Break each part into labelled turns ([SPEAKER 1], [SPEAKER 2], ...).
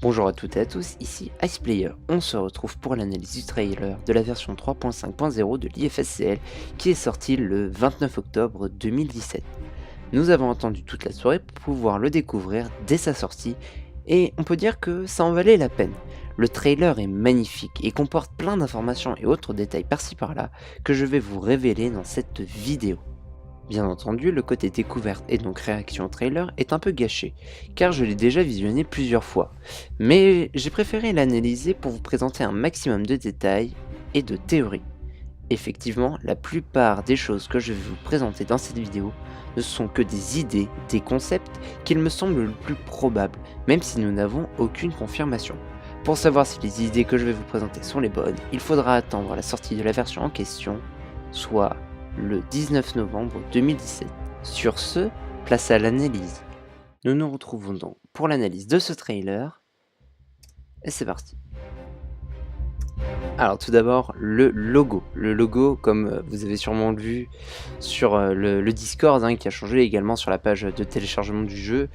[SPEAKER 1] Bonjour à toutes et à tous, ici IcePlayer. On se retrouve pour l'analyse du trailer de la version 3.5.0 de l'IFSCL qui est sortie le 29 octobre 2017. Nous avons attendu toute la soirée pour pouvoir le découvrir dès sa sortie et on peut dire que ça en valait la peine. Le trailer est magnifique et comporte plein d'informations et autres détails par-ci par-là que je vais vous révéler dans cette vidéo. Bien entendu, le côté découverte et donc réaction au trailer est un peu gâché, car je l'ai déjà visionné plusieurs fois. Mais j'ai préféré l'analyser pour vous présenter un maximum de détails et de théories. Effectivement, la plupart des choses que je vais vous présenter dans cette vidéo ne sont que des idées, des concepts qu'il me semble le plus probable, même si nous n'avons aucune confirmation. Pour savoir si les idées que je vais vous présenter sont les bonnes, il faudra attendre la sortie de la version en question, soit le 19 novembre 2017. Sur ce, place à l'analyse. Nous nous retrouvons donc pour l'analyse de ce trailer, et c'est parti. Alors tout d'abord, le logo. Le logo, comme vous avez sûrement vu sur le Discord, qui a changé également sur la page de téléchargement du jeu,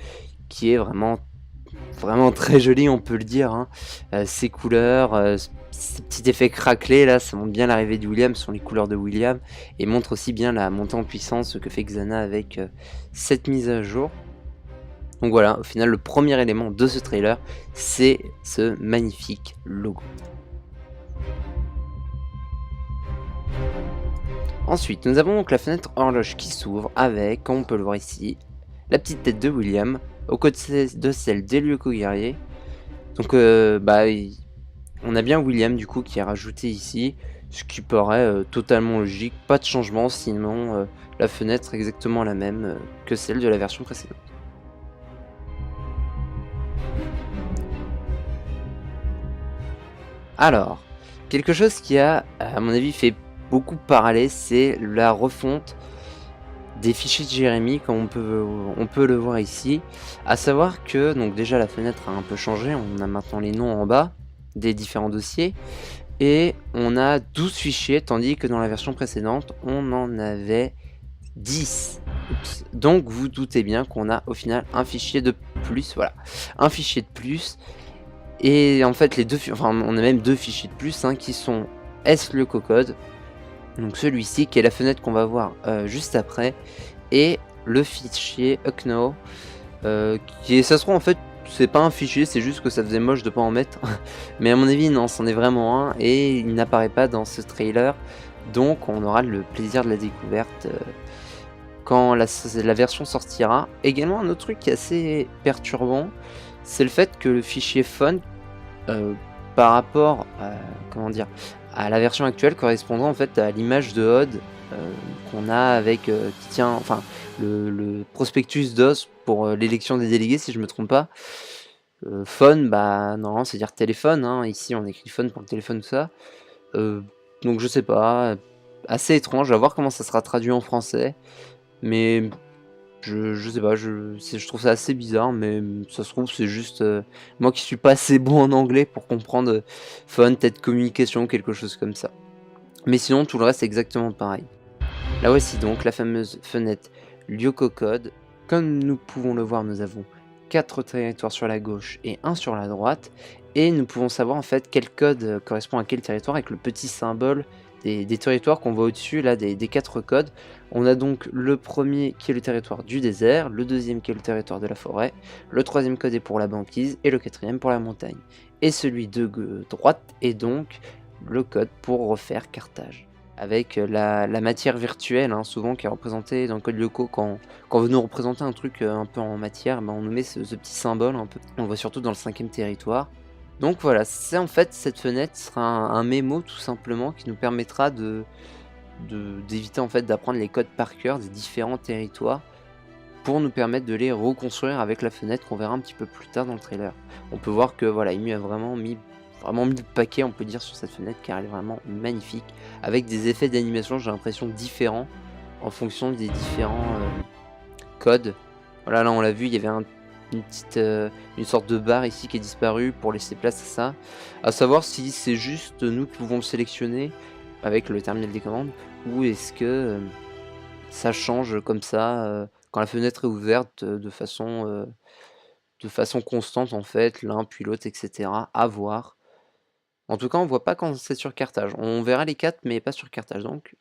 [SPEAKER 1] qui est vraiment très joli, on peut le dire. Ces couleurs, ces petits effets craquelés là, ça montre bien l'arrivée de William, ce sont les couleurs de William, et montre aussi bien la montée en puissance que fait Xana avec cette mise à jour. Donc voilà, au final, le premier élément de ce trailer, c'est ce magnifique logo. Ensuite, nous avons donc la fenêtre horloge qui s'ouvre avec, comme on peut le voir ici, la petite tête de William, aux côtés de celle d'Elyoko Guerrier. Donc on a bien William du coup qui est rajouté ici, ce qui paraît totalement logique, pas de changement, sinon la fenêtre est exactement la même que celle de la version précédente. Alors, quelque chose qui a, à mon avis, fait beaucoup parler, c'est la refonte des fichiers de Jérémy, comme on peut le voir ici. À savoir que, donc déjà la fenêtre a un peu changé, on a maintenant les noms en bas des différents dossiers, et on a 12 fichiers, tandis que dans la version précédente, on en avait 10. Oups. Donc vous doutez bien qu'on a au final un fichier de plus, voilà, un fichier de plus. Et en fait, on a même deux fichiers de plus qui sont le cocode, donc celui-ci qui est la fenêtre qu'on va voir juste après, et le fichier UCNO, qui est, ça se trouve en fait, c'est pas un fichier, c'est juste que ça faisait moche de pas en mettre, mais à mon avis non, c'en est vraiment un, et il n'apparaît pas dans ce trailer, donc on aura le plaisir de la découverte quand la version sortira. Également un autre truc qui est assez perturbant, c'est le fait que le fichier fun par rapport à, comment dire, à la version actuelle correspondant en fait à l'image de HOD qu'on a avec qui tient, enfin le prospectus DOS pour l'élection des délégués si je me trompe pas. Phone, bah non, c'est dire téléphone, ici on écrit phone pour le téléphone, tout ça. Donc je sais pas, assez étrange, à voir comment ça sera traduit en français, mais je sais pas, je trouve ça assez bizarre, mais ça se trouve c'est juste moi qui suis pas assez bon en anglais pour comprendre fun, peut-être communication, quelque chose comme ça. Mais sinon tout le reste est exactement pareil. Là voici donc la fameuse fenêtre Lyoko Code. Comme nous pouvons le voir, nous avons 4 territoires sur la gauche et 1 sur la droite, et nous pouvons savoir en fait quel code correspond à quel territoire avec le petit symbole des territoires qu'on voit au-dessus là des 4 codes. On a donc le premier qui est le territoire du désert, le deuxième qui est le territoire de la forêt, le troisième code est pour la banquise et le quatrième pour la montagne. Et celui de droite est donc le code pour refaire Carthage, avec la matière virtuelle, souvent qui est représentée dans le code Lyoko. Quand on veut nous représenter un truc un peu en matière, on nous met ce petit symbole un peu. On le voit surtout dans le 5e territoire. Donc voilà, c'est en fait, cette fenêtre sera un mémo tout simplement qui nous permettra d'éviter en fait d'apprendre les codes par cœur des différents territoires pour nous permettre de les reconstruire avec la fenêtre qu'on verra un petit peu plus tard dans le trailer. On peut voir que voilà, il a vraiment mis le paquet, on peut dire, sur cette fenêtre, car elle est vraiment magnifique, avec des effets d'animation, j'ai l'impression, différents en fonction des différents codes. Voilà, là on l'a vu, il y avait une sorte de barre ici qui est disparue pour laisser place à ça. À savoir si c'est juste nous qui pouvons le sélectionner avec le terminal des commandes, ou est-ce que ça change comme ça quand la fenêtre est ouverte de façon de façon constante en fait, l'un puis l'autre, etc. À voir. En tout cas, on voit pas quand c'est sur cartage. On verra les 4, mais pas sur cartage. Donc,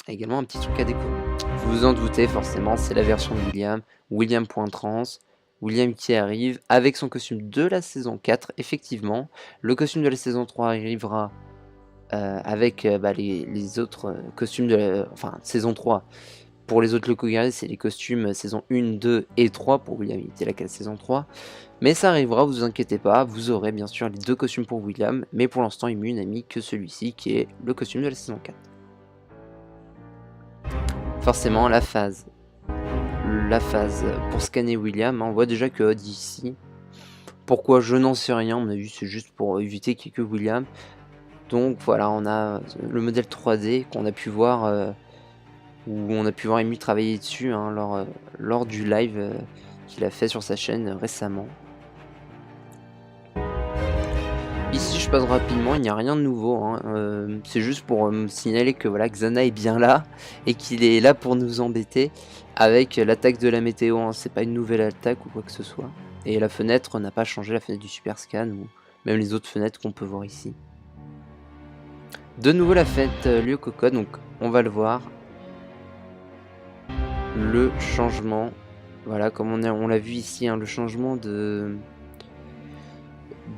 [SPEAKER 1] également un petit truc à découvrir. Vous vous en doutez forcément, c'est la version de William, William.trans, William qui arrive avec son costume de la saison 4, effectivement. Le costume de la saison 3 arrivera avec les autres costumes de la saison 3. Pour les autres locaux guerriers, c'est les costumes saison 1, 2 et 3 pour William, il était là qu'à la saison 3. Mais ça arrivera, vous inquiétez pas, vous aurez bien sûr les 2 costumes pour William, mais pour l'instant Immu n'a mis que celui-ci qui est le costume de la saison 4. Forcément la phase pour scanner William, on voit déjà que Odd ici. Pourquoi je n'en sais rien, à mon avis c'est juste pour éviter qu'il y ait que William. Donc voilà, on a le modèle 3D qu'on a pu voir, où on a pu voir Immu travailler dessus lors du live qu'il a fait sur sa chaîne récemment. Ici je passe rapidement, il n'y a rien de nouveau, hein. C'est juste pour me signaler que voilà, Xana est bien là et qu'il est là pour nous embêter avec l'attaque de la météo, hein. C'est pas une nouvelle attaque ou quoi que ce soit. Et la fenêtre n'a pas changé, la fenêtre du super scan ou même les autres fenêtres qu'on peut voir ici. De nouveau la fête Lyoko-code, donc on va le voir. Le changement, voilà, comme on l'a vu ici, hein, le changement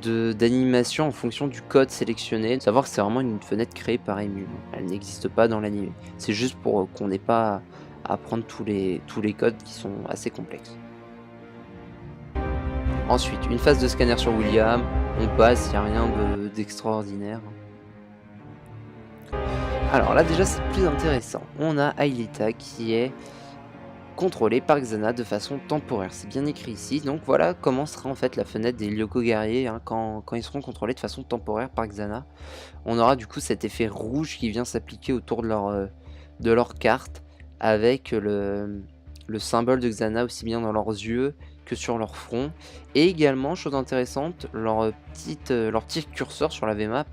[SPEAKER 1] d'animation en fonction du code sélectionné. Savoir que c'est vraiment une fenêtre créée par Immu, elle n'existe pas dans l'anime. C'est juste pour qu'on n'ait pas à prendre tous les codes qui sont assez complexes. Ensuite, une phase de scanner sur William, on passe, il n'y a rien d'extraordinaire. Alors là déjà c'est plus intéressant, on a Aelita qui est contrôlée par Xana de façon temporaire, c'est bien écrit ici. Donc voilà comment sera en fait la fenêtre des Lyoko guerriers, hein, quand ils seront contrôlés de façon temporaire par Xana. On aura du coup cet effet rouge qui vient s'appliquer autour de leur carte, avec le symbole de Xana aussi bien dans leurs yeux que sur leur front. Et également, chose intéressante, leur petit curseur sur la VMap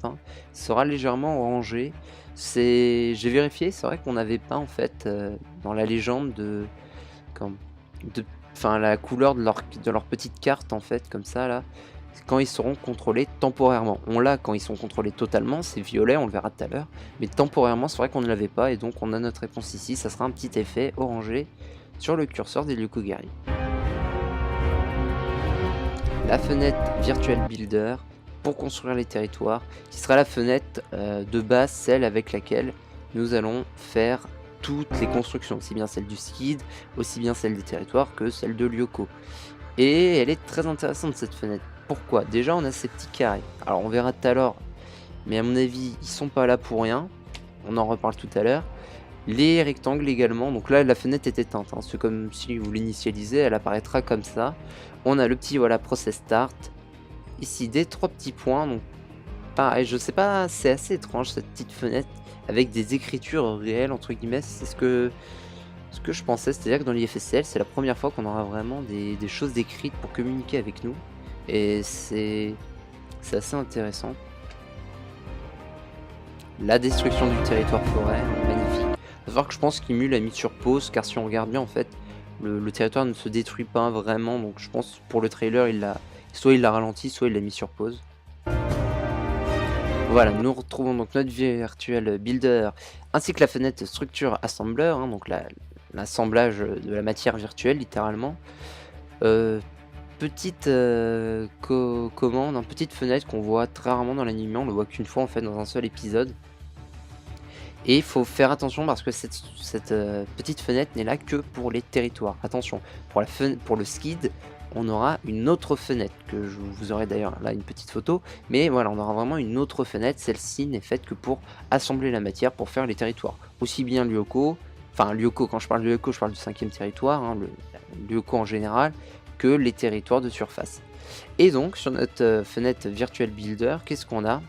[SPEAKER 1] sera légèrement orangé. J'ai vérifié, c'est vrai qu'on n'avait pas en fait dans la légende la couleur de leur petite carte en fait, comme ça là, quand ils seront contrôlés temporairement. On l'a quand ils sont contrôlés totalement, c'est violet, on le verra tout à l'heure, mais temporairement c'est vrai qu'on ne l'avait pas, et donc on a notre réponse ici, ça sera un petit effet orangé sur le curseur des Lyoko guerriers. La fenêtre Virtual Builder pour construire les territoires, qui sera la fenêtre de base, celle avec laquelle nous allons faire toutes les constructions, aussi bien celle du skid, aussi bien celle des territoires que celle de Lyoko. Et elle est très intéressante cette fenêtre. Pourquoi? Déjà on a ces petits carrés. Alors on verra tout à l'heure, mais à mon avis ils sont pas là pour rien. On en reparle tout à l'heure. Les rectangles également, donc là la fenêtre est éteinte, hein. C'est comme si vous l'initialisez, elle apparaîtra comme ça. On a le petit voilà process start. Ici des 3 petits points, donc pareil, je sais pas, c'est assez étrange cette petite fenêtre avec des écritures réelles entre guillemets, c'est ce que je pensais, c'est-à-dire que dans l'IFSL c'est la première fois qu'on aura vraiment des choses écrites pour communiquer avec nous, et c'est assez intéressant. La destruction du territoire forêt, magnifique. Il faut savoir que je pense qu'Immu l'a mis sur pause, car si on regarde bien en fait, le territoire ne se détruit pas vraiment, donc je pense pour le trailer soit il l'a ralenti, soit il l'a mis sur pause. Voilà, nous retrouvons donc notre virtual builder ainsi que la fenêtre structure assembleur, hein, donc l'assemblage de la matière virtuelle littéralement. Petite commande, petite fenêtre qu'on voit très rarement dans l'anime, on le voit qu'une fois en fait dans un seul épisode. Et il faut faire attention parce que cette petite fenêtre n'est là que pour les territoires. Attention, pour le skid, on aura une autre fenêtre, que je vous aurai d'ailleurs là une petite photo. Mais voilà, on aura vraiment une autre fenêtre, celle-ci n'est faite que pour assembler la matière pour faire les territoires. Aussi bien Lyoko, quand je parle de Lyoko, je parle du 5e territoire, hein, le Lyoko en général, que les territoires de surface. Et donc sur notre fenêtre Virtual Builder, qu'est-ce qu'on a?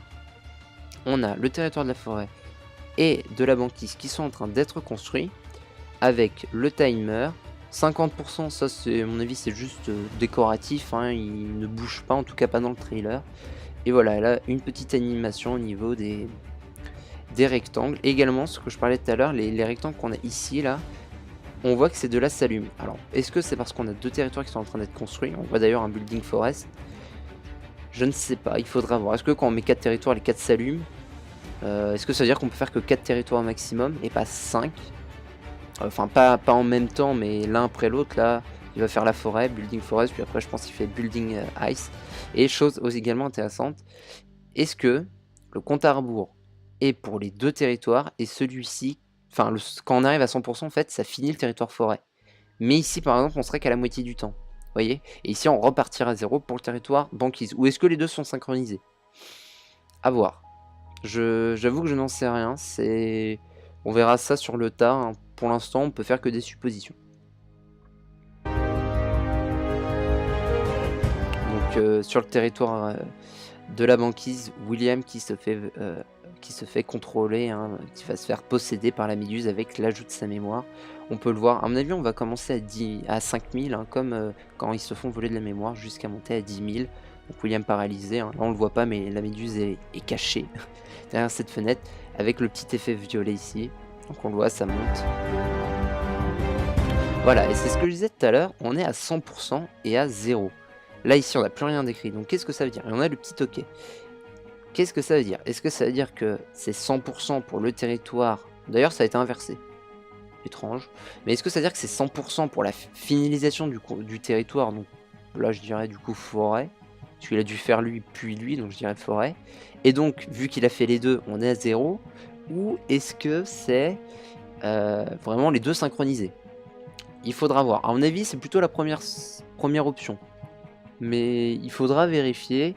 [SPEAKER 1] On a le territoire de la forêt et de la banquise qui sont en train d'être construits avec le timer. 50%, ça c'est à mon avis c'est juste décoratif, hein, il ne bouge pas, en tout cas pas dans le trailer. Et voilà, là une petite animation au niveau des rectangles. Et également ce que je parlais tout à l'heure, les rectangles qu'on a ici là, on voit que ces deux-là s'allument. Alors, est-ce que c'est parce qu'on a deux territoires qui sont en train d'être construits? On voit d'ailleurs un building forest. Je ne sais pas, il faudra voir. Est-ce que quand on met 4 territoires, les 4 s'allument? Est-ce que ça veut dire qu'on peut faire que 4 territoires maximum et pas 5? Enfin, pas en même temps, mais l'un après l'autre. Là, il va faire la forêt, building forest, puis après, je pense qu'il fait building ice. Et chose également intéressante, est-ce que le compte à rebours est pour les deux territoires et celui-ci, enfin, quand on arrive à 100%, en fait, ça finit le territoire forêt. Mais ici, par exemple, on serait qu'à la moitié du temps. Vous voyez? Et ici, on repartira à 0 pour le territoire banquise. Ou est-ce que les deux sont synchronisés? À voir. J'avoue que je n'en sais rien. On verra ça sur le tas, hein. Pour l'instant, on peut faire que des suppositions. Donc, sur le territoire de la banquise, William qui se fait contrôler, hein, qui va se faire posséder par la méduse avec l'ajout de sa mémoire. On peut le voir. À mon avis, on va commencer à 5000, hein, comme quand ils se font voler de la mémoire, jusqu'à monter à 10 000. Donc William paralysé, hein. Là on le voit pas, mais la méduse est cachée derrière cette fenêtre, avec le petit effet violet ici. Donc on le voit, ça monte. Voilà, et c'est ce que je disais tout à l'heure, on est à 100% et à 0. Là ici on n'a plus rien décrit, donc qu'est-ce que ça veut dire? Et on a le petit OK. Qu'est-ce que ça veut dire? Est-ce que ça veut dire que c'est 100% pour le territoire? D'ailleurs ça a été inversé. Étrange. Mais est-ce que ça veut dire que c'est 100% pour la finalisation du territoire? Donc là je dirais du coup forêt. Parce qu'il a dû faire lui puis lui, donc je dirais forêt. Et donc vu qu'il a fait les deux, on est à 0. Ou est-ce que c'est vraiment les deux synchronisés? Il faudra voir. À mon avis c'est plutôt la première option. Mais il faudra vérifier.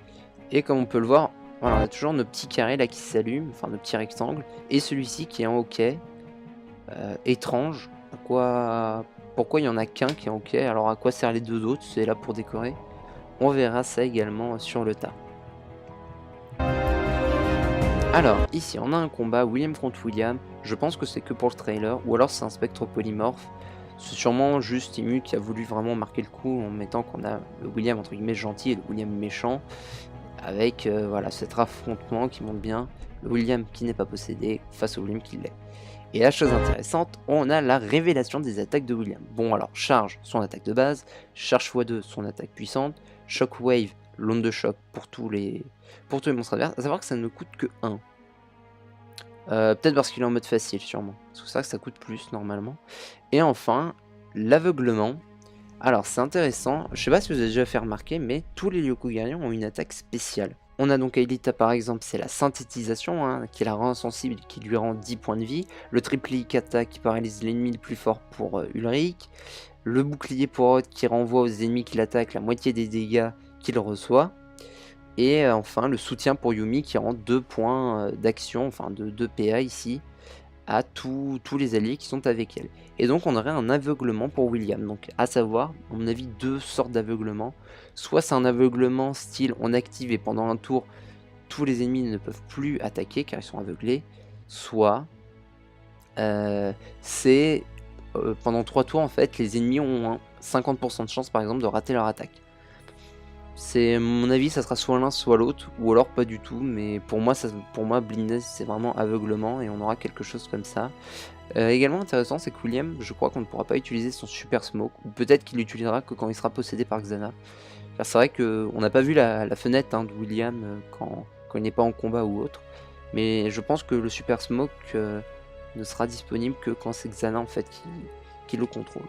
[SPEAKER 1] Et comme on peut le voir, voilà, on a toujours nos petits carrés là qui s'allument, enfin nos petits rectangles. Et celui-ci qui est en OK. Étrange. Pourquoi il y en a qu'un qui est OK? Alors à quoi servent les deux autres? C'est là pour décorer. On verra ça également sur le tas. Alors ici on a un combat William contre William. Je pense que c'est que pour le trailer, ou alors c'est un spectre polymorphe. C'est sûrement juste Imu qui a voulu vraiment marquer le coup en mettant qu'on a le William entre guillemets gentil et le William méchant, avec voilà cet affrontement qui montre bien le William qui n'est pas possédé face au William qui l'est. Et la chose intéressante, on a la révélation des attaques de William. Bon alors, charge, son attaque de base, charge x2, son attaque puissante, shockwave, l'onde de choc pour tous les monstres adverses, à savoir que ça ne coûte que 1. Peut-être parce qu'il est en mode facile, sûrement. C'est pour ça que ça coûte plus, normalement. Et enfin, l'aveuglement. Alors, c'est intéressant, je sais pas si vous avez déjà fait remarquer, mais tous les Ryokugariens ont une attaque spéciale. On a donc Aelita par exemple, c'est la synthétisation, hein, qui la rend insensible, qui lui rend 10 points de vie. Le triple kata qui paralyse l'ennemi le plus fort pour Ulrich. Le bouclier pour Rod qui renvoie aux ennemis qui l'attaquent la moitié des dégâts qu'il reçoit. Et enfin le soutien pour Yumi qui rend 2 points d'action, enfin de 2 PA ici, à tous les alliés qui sont avec elle. Et donc on aurait un aveuglement pour William. Donc à savoir, à mon avis, deux sortes d'aveuglement. Soit c'est un aveuglement style on active et pendant un tour, tous les ennemis ne peuvent plus attaquer car ils sont aveuglés. Soit c'est pendant 3 tours en fait, les ennemis ont 50% de chance par exemple de rater leur attaque. C'est mon avis, ça sera soit l'un soit l'autre, ou alors pas du tout, mais pour moi blindness c'est vraiment aveuglement et on aura quelque chose comme ça. Également intéressant, c'est que William, je crois qu'on ne pourra pas utiliser son super smoke, ou peut-être qu'il l'utilisera que quand il sera possédé par Xana. C'est vrai qu'on n'a pas vu la fenêtre hein, de William quand il n'est pas en combat ou autre, mais je pense que le super smoke ne sera disponible que quand c'est Xana en fait qui le contrôle.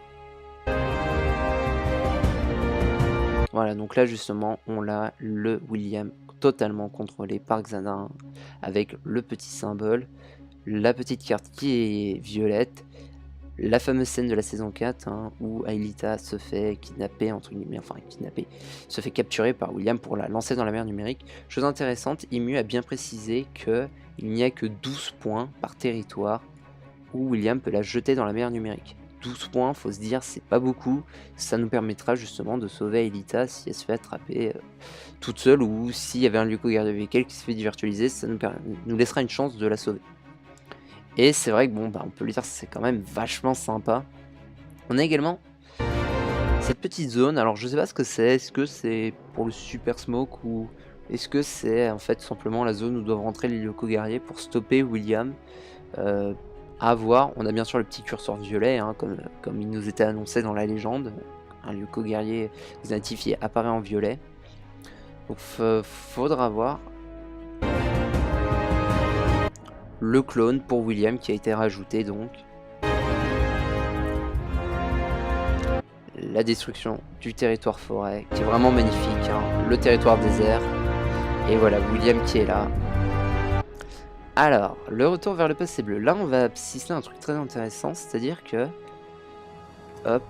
[SPEAKER 1] Voilà, donc là justement, on a le William totalement contrôlé par Xana, avec le petit symbole, la petite carte qui est violette, la fameuse scène de la saison 4, hein, où Aelita se fait kidnapper, entre guillemets, enfin kidnapper, se fait capturer par William pour la lancer dans la mer numérique. Chose intéressante, Imu a bien précisé qu'il n'y a que 12 points par territoire où William peut la jeter dans la mer numérique. 12 points, faut se dire, c'est pas beaucoup. Ça nous permettra justement de sauver Aelita si elle se fait attraper toute seule ou s'il y avait un Ryokugari avec elle qui se fait dévirtualiser, ça nous laissera une chance de la sauver. Et c'est vrai que bon, on peut lui dire que c'est quand même vachement sympa. On a également cette petite zone, alors je sais pas ce que c'est, est-ce que c'est pour le super smoke ou est-ce que c'est en fait simplement la zone où doivent rentrer les Ryokugari pour stopper William. à voir. On a bien sûr le petit curseur violet, hein, comme il nous était annoncé dans la légende. Un Lyoko guerrier identifié apparaît en violet. Donc faudra voir. Le clone pour William qui a été rajouté donc. La destruction du territoire forêt qui est vraiment magnifique, hein. Le territoire désert. Et voilà, William qui est là. Alors, le retour vers le passé bleu. Là, on va citer un truc très intéressant, c'est-à-dire que... Hop.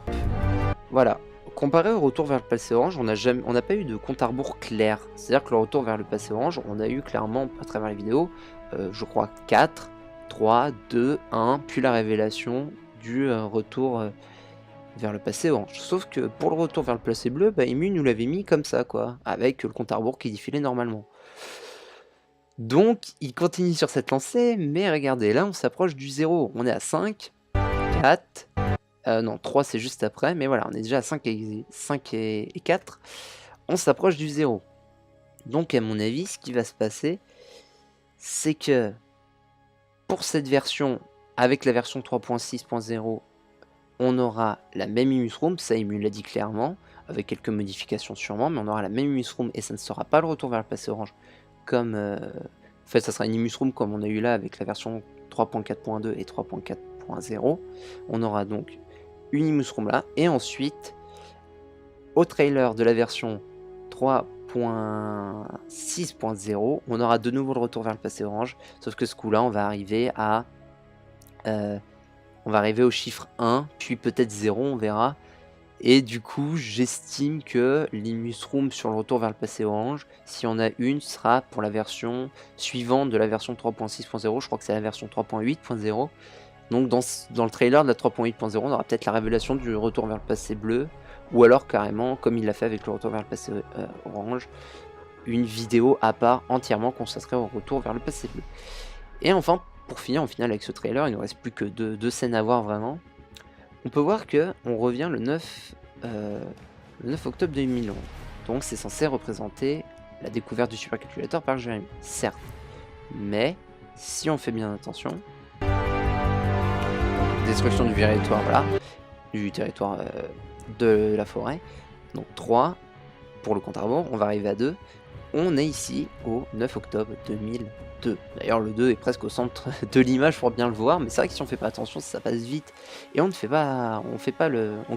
[SPEAKER 1] Voilà. Comparé au retour vers le passé orange, on n'a pas eu de compte à rebours clair. C'est-à-dire que le retour vers le passé orange, on a eu clairement, à travers les vidéos, je crois 4, 3, 2, 1, puis la révélation du retour vers le passé orange. Sauf que pour le retour vers le passé bleu, bah, Emu nous l'avait mis comme ça, quoi, avec le compte à rebours qui défilait normalement. Donc, il continue sur cette lancée, mais regardez, là, on s'approche du 0. On est à 5, 4, non, 3, c'est juste après, mais voilà, on est déjà à 5 et 4. On s'approche du 0. Donc, à mon avis, ce qui va se passer, c'est que pour cette version, avec la version 3.6.0, on aura la même Imusroom, ça, il me l'a dit clairement, avec quelques modifications sûrement, mais on aura la même Imusroom et ça ne sera pas le retour vers le passé orange. Comme en fait ça sera une Imusroom comme on a eu là avec la version 3.4.2 et 3.4.0. On aura donc une Imusroom là, et ensuite au trailer de la version 3.6.0 on aura de nouveau le retour vers le passé orange, sauf que ce coup là on va arriver à au chiffre 1, puis peut-être 0, on verra. Et du coup, j'estime que l'Imusroom sur le retour vers le passé orange, si on a une, sera pour la version suivante de la version 3.6.0. Je crois que c'est la version 3.8.0. Donc dans le trailer de la 3.8.0, on aura peut-être la révélation du retour vers le passé bleu. Ou alors carrément, comme il l'a fait avec le retour vers le passé orange, une vidéo à part entièrement consacrée au retour vers le passé bleu. Et enfin, pour finir en finale avec ce trailer, il ne reste plus que deux scènes à voir vraiment. On peut voir que on revient le 9 octobre 2011. Donc c'est censé représenter la découverte du supercalculateur par Jérémy, certes. Mais si on fait bien attention, destruction du territoire, voilà, du territoire de la forêt. Donc 3 pour le compte à rebours, on va arriver à 2. On est ici au 9 octobre 2002. D'ailleurs le 2 est presque au centre de l'image pour bien le voir, mais c'est vrai que si on fait pas attention ça passe vite et on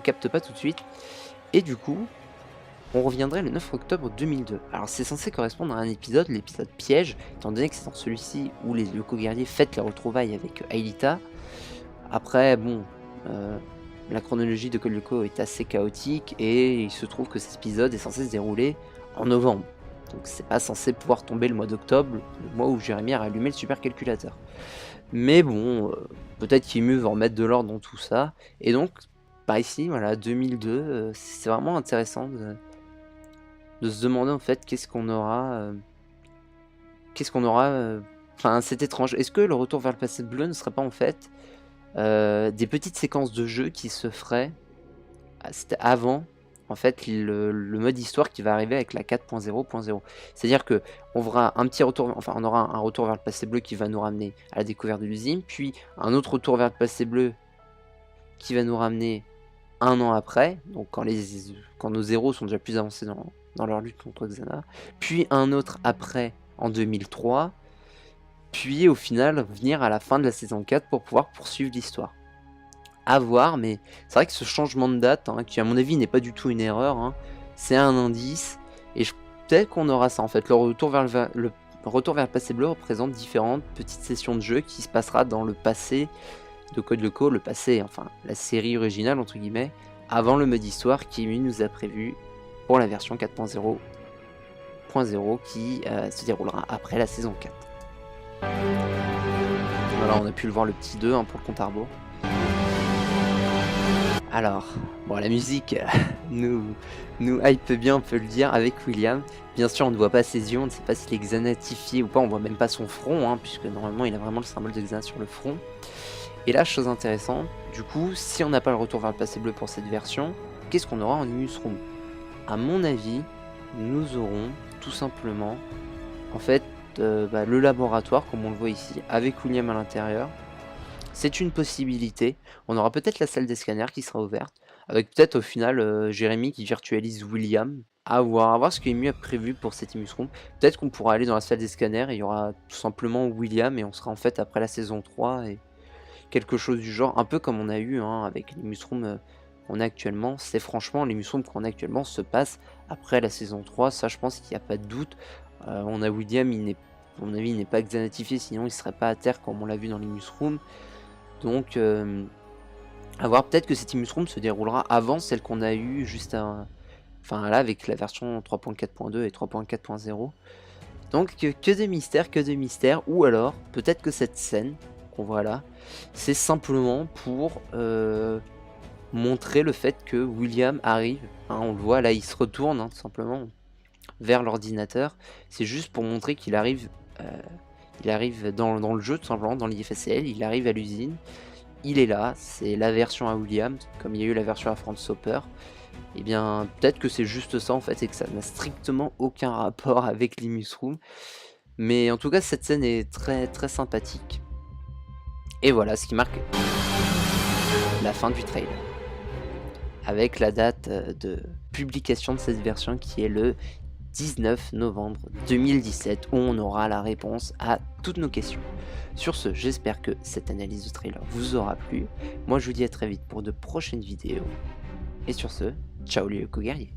[SPEAKER 1] capte pas tout de suite. Et du coup on reviendrait le 9 octobre 2002. Alors c'est censé correspondre à un épisode, l'épisode piège, étant donné que c'est dans celui-ci où les Lyoko guerriers fêtent les retrouvailles avec Aelita. Après bon, la chronologie de Code Lyoko est assez chaotique et il se trouve que cet épisode est censé se dérouler en novembre. Donc c'est pas censé pouvoir tomber le mois d'octobre, le mois où Jérémy a rallumé le supercalculateur. Mais bon, peut-être qu'il est mieux en mettre de l'ordre dans tout ça. Et donc, par ici, voilà, 2002, c'est vraiment intéressant de se demander en fait qu'est-ce qu'on aura. Enfin, c'est étrange. Est-ce que le retour vers le passé bleu ne serait pas en fait des petites séquences de jeu qui se feraient c'était avant en fait le mode histoire qui va arriver avec la 4.0.0. C'est-à-dire que on aura un petit retour, enfin on aura un retour vers le passé bleu qui va nous ramener à la découverte de l'usine, puis un autre retour vers le passé bleu qui va nous ramener un an après, donc quand nos héros sont déjà plus avancés dans leur lutte contre Xana, puis un autre après en 2003, puis au final venir à la fin de la saison 4 pour pouvoir poursuivre l'histoire. À voir, mais c'est vrai que ce changement de date, hein, qui à mon avis n'est pas du tout une erreur, hein, c'est un indice, et peut-être qu'on aura ça en fait. Le retour vers le passé bleu représente différentes petites sessions de jeu qui se passera dans le passé de Code Lyoko, le passé, enfin la série originale entre guillemets, avant le mode histoire qui lui nous a prévu pour la version 4.0.0 qui se déroulera après la saison 4. Voilà, on a pu le voir le petit 2 hein, pour le compte à rebours. Alors, bon, la musique nous hype bien, on peut le dire, avec William. Bien sûr, on ne voit pas ses yeux, on ne sait pas s'il est xanatifié ou pas, on voit même pas son front, hein, puisque normalement il a vraiment le symbole de Xana sur le front. Et là, chose intéressante, du coup, si on n'a pas le retour vers le passé bleu pour cette version, qu'est-ce qu'on aura en Imusroom? À mon avis, nous aurons tout simplement, en fait, le laboratoire, comme on le voit ici, avec William à l'intérieur, C'est une possibilité. On aura peut-être la salle des scanners qui sera ouverte, avec peut-être au final Jérémy qui virtualise William. À voir ce qui est mieux prévu pour cette Room. Peut-être qu'on pourra aller dans la salle des scanners et il y aura tout simplement William et on sera en fait après la saison 3 et quelque chose du genre, un peu comme on a eu hein, avec les Mushrooms qu'on a actuellement. C'est franchement, les Mushrooms qu'on a actuellement se passent après la saison 3, ça je pense qu'il n'y a pas de doute. On a William, à mon avis, il n'est pas xanatifié, sinon il serait pas à terre comme on l'a vu dans les Mushrooms. Donc, à voir, peut-être que cette Room se déroulera avant celle qu'on a eue juste enfin là, avec la version 3.4.2 et 3.4.0. Donc, que de mystères, ou alors, peut-être que cette scène qu'on voit là, c'est simplement pour montrer le fait que William arrive. Hein, on le voit, là, il se retourne, hein, tout simplement, vers l'ordinateur. C'est juste pour montrer qu'il arrive... il arrive dans le jeu, tout simplement, dans l'IFSL, il arrive à l'usine, il est là, c'est la version à William, comme il y a eu la version à Franz Hopper. Et bien, peut-être que c'est juste ça en fait, et que ça n'a strictement aucun rapport avec les Room. Mais en tout cas, cette scène est très très sympathique. Et voilà, ce qui marque la fin du trailer. Avec la date de publication de cette version qui est le 19 novembre 2017 où on aura la réponse à toutes nos questions. Sur ce, j'espère que cette analyse de trailer vous aura plu. Moi je vous dis à très vite pour de prochaines vidéos. Et sur ce, ciao les Yoko guerriers.